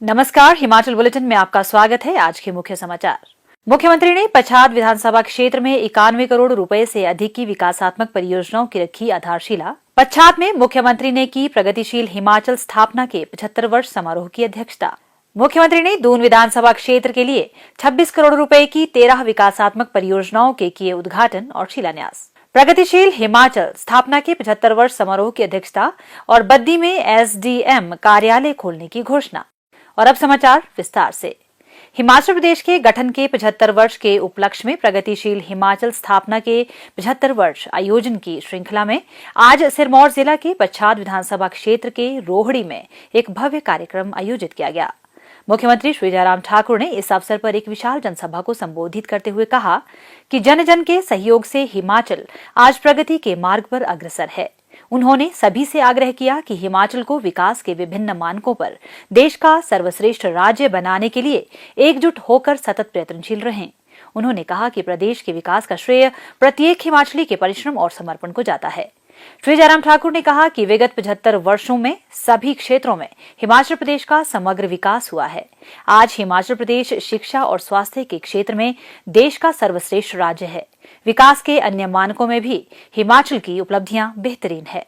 नमस्कार, हिमाचल बुलेटिन में आपका स्वागत है। आज के मुख्य समाचार। मुख्यमंत्री ने पच्छाद विधानसभा क्षेत्र में 91 करोड़ रुपए से अधिक की विकासात्मक परियोजनाओं की रखी आधारशिला। पच्छाद में मुख्यमंत्री ने की प्रगतिशील हिमाचल स्थापना के 75 वर्ष समारोह की अध्यक्षता। मुख्यमंत्री ने दून विधानसभा क्षेत्र के लिए 26 करोड़ रुपए की 13 विकासात्मक परियोजनाओं के किए उद्घाटन और शिलान्यास। प्रगतिशील हिमाचल स्थापना के 75 वर्ष समारोह की अध्यक्षता और बद्दी में एसडीएम कार्यालय खोलने की घोषणा। और अब समाचार विस्तार से। हिमाचल प्रदेश के गठन के 75 वर्ष के उपलक्ष्य में प्रगतिशील हिमाचल स्थापना के 75 वर्ष आयोजन की श्रृंखला में आज सिरमौर जिला के पच्छाद विधानसभा क्षेत्र के रोहड़ी में एक भव्य कार्यक्रम आयोजित किया गया। मुख्यमंत्री श्री जयराम ठाकुर ने इस अवसर पर एक विशाल जनसभा को संबोधित करते हुए कहा कि जन जन के सहयोग से हिमाचल आज प्रगति के मार्ग पर अग्रसर है। उन्होंने सभी से आग्रह किया कि हिमाचल को विकास के विभिन्न मानकों पर देश का सर्वश्रेष्ठ राज्य बनाने के लिए एकजुट होकर सतत प्रयत्नशील रहें। उन्होंने कहा कि प्रदेश के विकास का श्रेय प्रत्येक हिमाचली के परिश्रम और समर्पण को जाता है। श्री जयराम ठाकुर ने कहा कि विगत 75 वर्षों में सभी क्षेत्रों में हिमाचल प्रदेश का समग्र विकास हुआ है। आज हिमाचल प्रदेश शिक्षा और स्वास्थ्य के क्षेत्र में देश का सर्वश्रेष्ठ राज्य है। विकास के अन्य मानकों में भी हिमाचल की उपलब्धियां बेहतरीन है।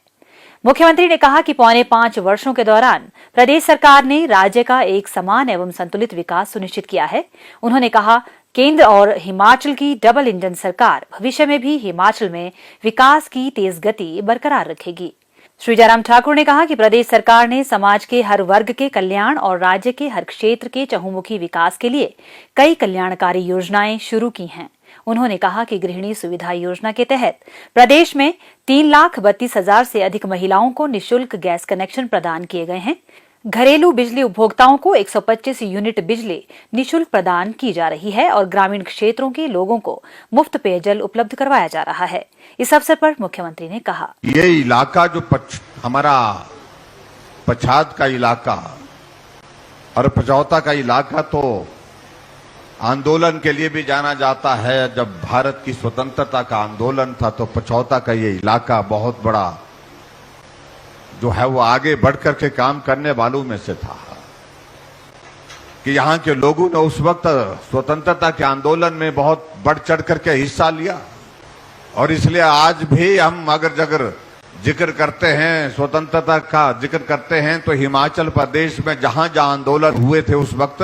मुख्यमंत्री ने कहा कि 5.25 वर्षों के दौरान प्रदेश सरकार ने राज्य का एक समान एवं संतुलित विकास सुनिश्चित किया है। उन्होंने कहा, केंद्र और हिमाचल की डबल इंजन सरकार भविष्य में भी हिमाचल में विकास की तेज गति बरकरार रखेगी। श्री जयराम ठाकुर ने कहा कि प्रदेश सरकार ने समाज के हर वर्ग के कल्याण और राज्य के हर क्षेत्र के चहुमुखी विकास के लिए कई कल्याणकारी योजनाएं शुरू की हैं। उन्होंने कहा कि गृहिणी सुविधा योजना के तहत प्रदेश में 3,32,000 से अधिक महिलाओं को निःशुल्क गैस कनेक्शन प्रदान किए गए हैं। घरेलू बिजली उपभोक्ताओं को 125 यूनिट बिजली निःशुल्क प्रदान की जा रही है और ग्रामीण क्षेत्रों के लोगों को मुफ्त पेयजल उपलब्ध करवाया जा रहा है। इस अवसर पर मुख्यमंत्री ने कहा, ये इलाका जो हमारा पच्छाद का इलाका और पचौता का इलाका तो आंदोलन के लिए भी जाना जाता है। जब भारत की स्वतंत्रता का आंदोलन था तो पचौता का ये इलाका बहुत बड़ा जो है वो आगे बढ़ करके काम करने वालों में से था कि यहाँ के लोगों ने उस वक्त स्वतंत्रता के आंदोलन में बहुत बढ़ चढ़ करके हिस्सा लिया। और इसलिए आज भी हम अगर जिक्र करते हैं, स्वतंत्रता का जिक्र करते हैं, तो हिमाचल प्रदेश में जहां जहां आंदोलन हुए थे उस वक्त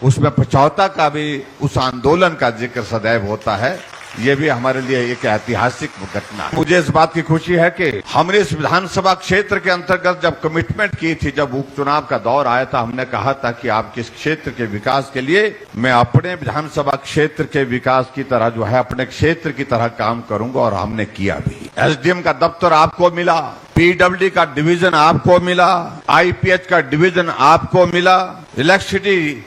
उसमें पचौता का भी उस आंदोलन का जिक्र सदैव होता है। ये भी हमारे लिए एक ऐतिहासिक घटना है। मुझे इस बात की खुशी है कि हमने इस विधानसभा क्षेत्र के अंतर्गत जब कमिटमेंट की थी, जब उपचुनाव का दौर आया था, हमने कहा था कि आपके इस क्षेत्र के विकास के लिए मैं अपने विधानसभा क्षेत्र के विकास की तरह जो है अपने क्षेत्र की तरह काम करूंगा। और हमने किया भी। एसडीएम का दफ्तर आपको मिला, पीडब्ल्यूडी का डिवीजन आपको मिला, आईपीएच का डिवीजन आपको मिला, इलेक्ट्रिसिटी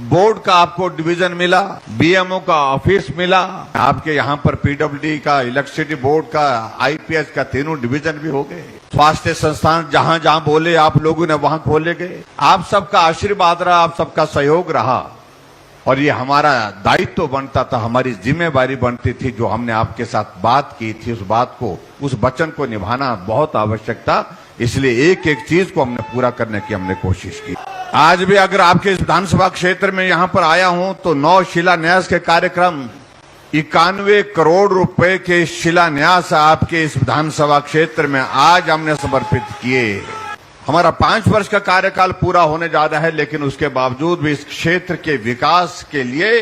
बोर्ड का आपको डिवीजन मिला, बीएमओ का ऑफिस मिला। आपके यहाँ पर पीडब्ल्यूडी का, इलेक्ट्रिसिटी बोर्ड का, आईपीएच का तीनों डिवीजन भी हो गए। स्वास्थ्य संस्थान जहां जहां बोले आप लोगों ने वहां खोले गए। आप सबका आशीर्वाद रहा, आप सबका सहयोग रहा और ये हमारा दायित्व बनता था, हमारी जिम्मेवारी बनती थी। जो हमने आपके साथ बात की थी, उस बात को, उस वचन को निभाना बहुत आवश्यक था। इसलिए एक एक चीज को हमने पूरा करने की हमने कोशिश की। आज भी अगर आपके इस विधानसभा क्षेत्र में यहां पर आया हूं तो 9 शिलान्यास के कार्यक्रम, 91 करोड़ रुपए के शिलान्यास आपके इस विधानसभा क्षेत्र में आज हमने समर्पित किए। हमारा 5 वर्ष का कार्यकाल पूरा होने जा रहा है, लेकिन उसके बावजूद भी इस क्षेत्र के विकास के लिए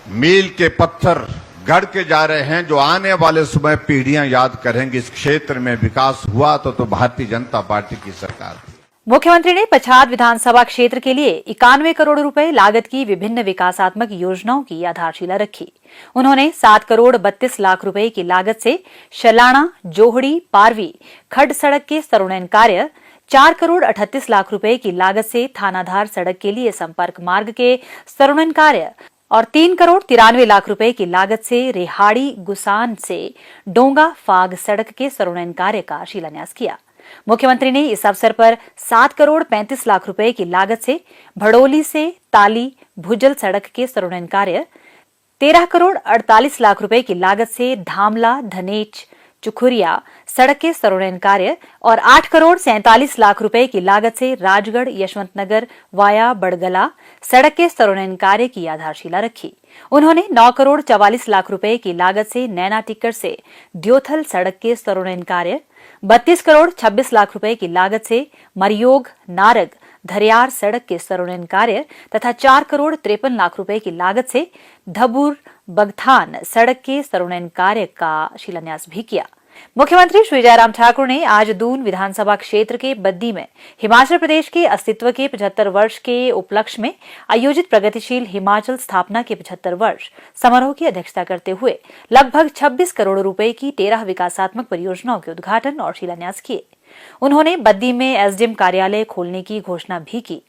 मील के पत्थर गढ़ के जा रहे हैं, जो आने वाले समय पीढ़ियां याद करेंगी। इस क्षेत्र में विकास हुआ तो भारतीय जनता पार्टी की सरकार थी। मुख्यमंत्री ने पच्छाद विधानसभा क्षेत्र के लिए 91 करोड़ रुपए लागत की विभिन्न विकासात्मक योजनाओं की आधारशिला रखी। उन्होंने 7 करोड़ 32 लाख रुपए की लागत से शलाणा, जोहड़ी, पारवी, खड्ड सड़क के स्तरोन्नयन कार्य, 4 करोड़ 38 लाख रुपए की लागत से थानाधार सड़क के लिए संपर्क मार्ग के स्तरोन्नयन कार्य और 3 करोड़ 93 लाख रुपए की लागत से रेहाड़ी गुसान से डोंगा फाग सड़क के स्तरोन्नयन कार्य का शिलान्यास किया। मुख्यमंत्री ने इस अवसर पर 7 करोड़ 35 लाख रुपए की लागत से भड़ोली से ताली भुजल सड़क के स्तरोन्नयन कार्य, 13 करोड़ 48 लाख रुपए की लागत से धामला धनेच चुखुरिया सड़क के स्तरोन्नयन कार्य और 8 करोड़ 47 लाख रुपए की लागत से राजगढ़ यशवंतनगर वाया बड़गला सड़क के स्तरोन्नयन कार्य की आधारशिला रखी। उन्होंने 9 करोड़ 44 लाख रुपए की लागत से नैना टिक्कर से द्योथल सड़क के स्तरोन्नयन कार्य, 32 करोड़ 26 लाख रुपए की लागत से मरियोग नारग धरियार सड़क के स्तरोन्नयन कार्य तथा 4 करोड़ 53 लाख रुपए की लागत से धबूर बगथान सड़क के स्तरोन्नयन कार्य का शिलान्यास भी किया। मुख्यमंत्री श्री जयराम ठाकुर ने आज दून विधानसभा क्षेत्र के बद्दी में हिमाचल प्रदेश के अस्तित्व के 75 वर्ष के उपलक्ष्य में आयोजित प्रगतिशील हिमाचल स्थापना के 75 वर्ष समारोह की अध्यक्षता करते हुए लगभग 26 करोड़ रुपए की 13 विकासात्मक परियोजनाओं के उद्घाटन और शिलान्यास किए। उन्होंने बद्दी में एसडीएम कार्यालय खोलने की घोषणा भी की।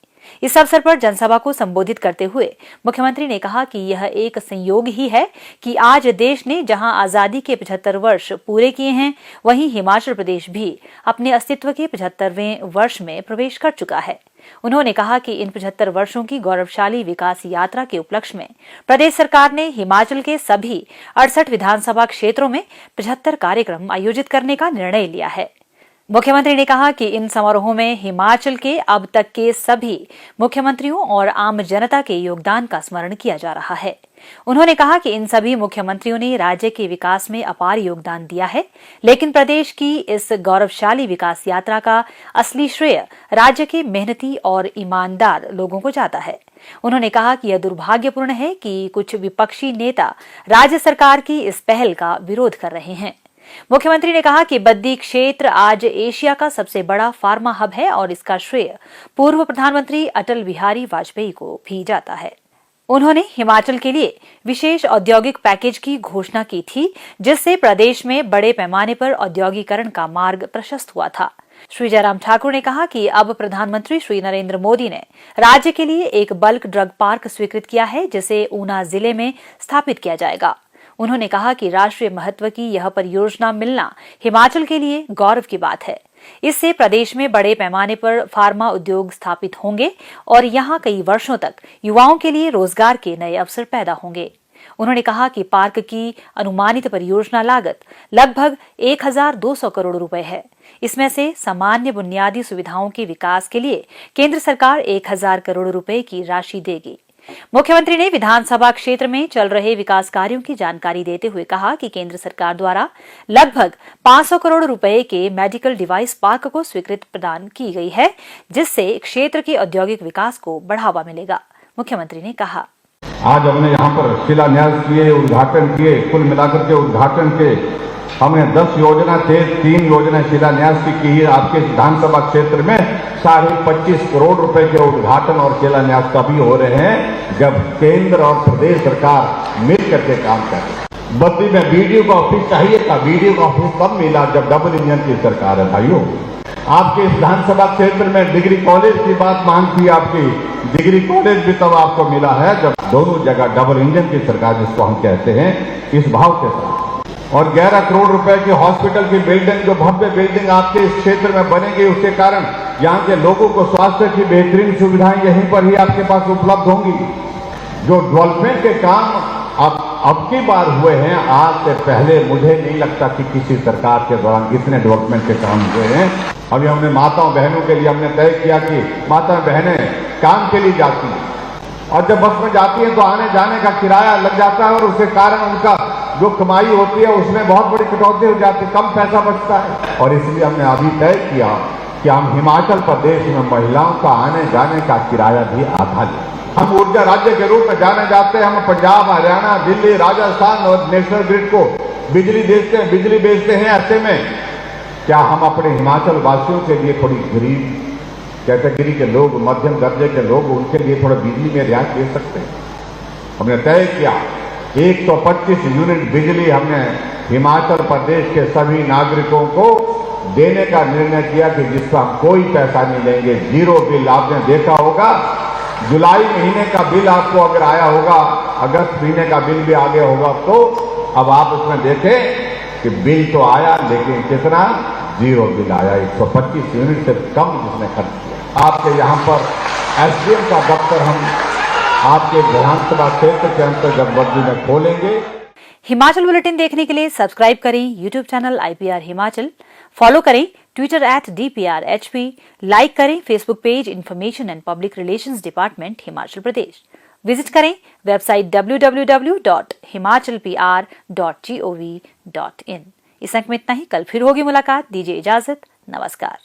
इस अवसर पर जनसभा को संबोधित करते हुए मुख्यमंत्री ने कहा कि यह एक संयोग ही है कि आज देश ने जहां आजादी के 75 वर्ष पूरे किए हैं, वहीं हिमाचल प्रदेश भी अपने अस्तित्व के 75वें वर्ष में प्रवेश कर चुका है। उन्होंने कहा कि इन 75 वर्षों की गौरवशाली विकास यात्रा के उपलक्ष्य में प्रदेश सरकार ने हिमाचल के सभी 68 विधानसभा क्षेत्रों में 75 कार्यक्रम आयोजित करने का निर्णय लिया है। मुख्यमंत्री ने कहा कि इन समारोहों में हिमाचल के अब तक के सभी मुख्यमंत्रियों और आम जनता के योगदान का स्मरण किया जा रहा है। उन्होंने कहा कि इन सभी मुख्यमंत्रियों ने राज्य के विकास में अपार योगदान दिया है, लेकिन प्रदेश की इस गौरवशाली विकास यात्रा का असली श्रेय राज्य के मेहनती और ईमानदार लोगों को जाता है। उन्होंने कहा कि यह दुर्भाग्यपूर्ण है कि कुछ विपक्षी नेता राज्य सरकार की इस पहल का विरोध कर रहे हैं। मुख्यमंत्री ने कहा कि बद्दी क्षेत्र आज एशिया का सबसे बड़ा फार्मा हब है और इसका श्रेय पूर्व प्रधानमंत्री अटल बिहारी वाजपेयी को भी जाता है। उन्होंने हिमाचल के लिए विशेष औद्योगिक पैकेज की घोषणा की थी, जिससे प्रदेश में बड़े पैमाने पर औद्योगिकरण का मार्ग प्रशस्त हुआ था। श्री जयराम ठाकुर ने कहा कि अब प्रधानमंत्री श्री नरेंद्र मोदी ने राज्य के लिए एक बल्क ड्रग पार्क स्वीकृत किया है, जिसे ऊना जिले में स्थापित किया जाएगा। उन्होंने कहा कि राष्ट्रीय महत्व की यह परियोजना मिलना हिमाचल के लिए गौरव की बात है। इससे प्रदेश में बड़े पैमाने पर फार्मा उद्योग स्थापित होंगे और यहां कई वर्षों तक युवाओं के लिए रोजगार के नए अवसर पैदा होंगे। उन्होंने कहा कि पार्क की अनुमानित परियोजना लागत लगभग 1200 करोड़ रुपए है। इसमें से सामान्य बुनियादी सुविधाओं के विकास के लिए केंद्र सरकार 1000 करोड़ रुपए की राशि देगी। मुख्यमंत्री ने विधानसभा क्षेत्र में चल रहे विकास कार्यों की जानकारी देते हुए कहा कि केंद्र सरकार द्वारा लगभग 500 करोड़ रुपए के मेडिकल डिवाइस पार्क को स्वीकृति प्रदान की गई है, जिससे क्षेत्र के औद्योगिक विकास को बढ़ावा मिलेगा। मुख्यमंत्री ने कहा, आज हमने यहाँ पर शिलान्यास किए, उद्घाटन किए, कुल मिलाकर के उद्घाटन के हमने 10 योजना थे, 3 योजना शिलान्यास की है। आपके विधानसभा क्षेत्र में 25.5 करोड़ रुपए के उद्घाटन और शिलान्यास का भी हो रहे हैं, जब केंद्र और प्रदेश सरकार मिल करके काम कर रही है। बद्दी में बीडीओ का ऑफिस चाहिए था, बीडीओ का ऑफिस कब मिला? जब डबल इंजन की सरकार है भाइयों। आपके विधानसभा क्षेत्र में डिग्री कॉलेज की बात मांग थी, आपकी डिग्री कॉलेज भी तब आपको मिला है जब दोनों जगह डबल इंजन की सरकार, जिसको हम कहते हैं, इस भाव के साथ। और 11 करोड़ रुपए की हॉस्पिटल की बिल्डिंग, जो भव्य बिल्डिंग आपके इस क्षेत्र में बनेगी, उसके कारण यहाँ के लोगों को स्वास्थ्य की बेहतरीन सुविधाएं यहीं पर ही आपके पास उपलब्ध होंगी। जो डेवलपमेंट के काम अब की बार हुए हैं, आज से पहले मुझे नहीं लगता कि किसी सरकार के दौरान इतने डेवलपमेंट के काम हुए हैं। अभी हमने माताओं बहनों के लिए हमने तय किया कि माता बहनें काम के लिए जाती हैं और जब बस में जाती हैं तो आने जाने का किराया लग जाता है और उसके कारण उनका जो कमाई होती है उसमें बहुत बड़ी कटौती हो जाती है, कम पैसा बचता है। और इसलिए हमने अभी तय किया कि हम हिमाचल प्रदेश में महिलाओं का आने जाने का किराया भी आधा लें। हम ऊर्जा राज्य के रूप में जाने जाते हैं। हम पंजाब, हरियाणा, दिल्ली, राजस्थान और नेशनल ग्रिड को बिजली बेचते हैं। ऐसे में क्या हम अपने हिमाचल वासियों के लिए थोड़ी गरीब कैटेगरी के लोग, मध्यम दर्जे के लोग, उनके लिए थोड़ा बिजली में रियायत दे सकते हैं? हमने तय किया 125 यूनिट बिजली हमने हिमाचल प्रदेश के सभी नागरिकों को देने का निर्णय किया कि जिसका हम कोई पैसा नहीं लेंगे, जीरो बिल। आपने देखा होगा जुलाई महीने का बिल आपको अगर आया होगा, अगस्त महीने का बिल भी आ गया होगा, तो अब आप उसमें देखें कि बिल तो आया, लेकिन कितना? जीरो बिल आया। 125 यूनिट से कम जिसने खर्च किया। आपके यहाँ पर एसडीएम का दफ्तर हम आपके विधानसभा क्षेत्र के अंतर्गत बद्दी में खोलेंगे। हिमाचल बुलेटिन देखने के लिए सब्सक्राइब करें YouTube channel IPR Himachal, follow करें ट्विटर @DPRHP, लाइक करें Facebook page information and public relations department Himachal Pradesh, visit करें वेबसाइट www.himachalpr.gov.in। इस अंक में इतना ही। कल फिर होगी मुलाकात। दीजिए इजाजत। नमस्कार।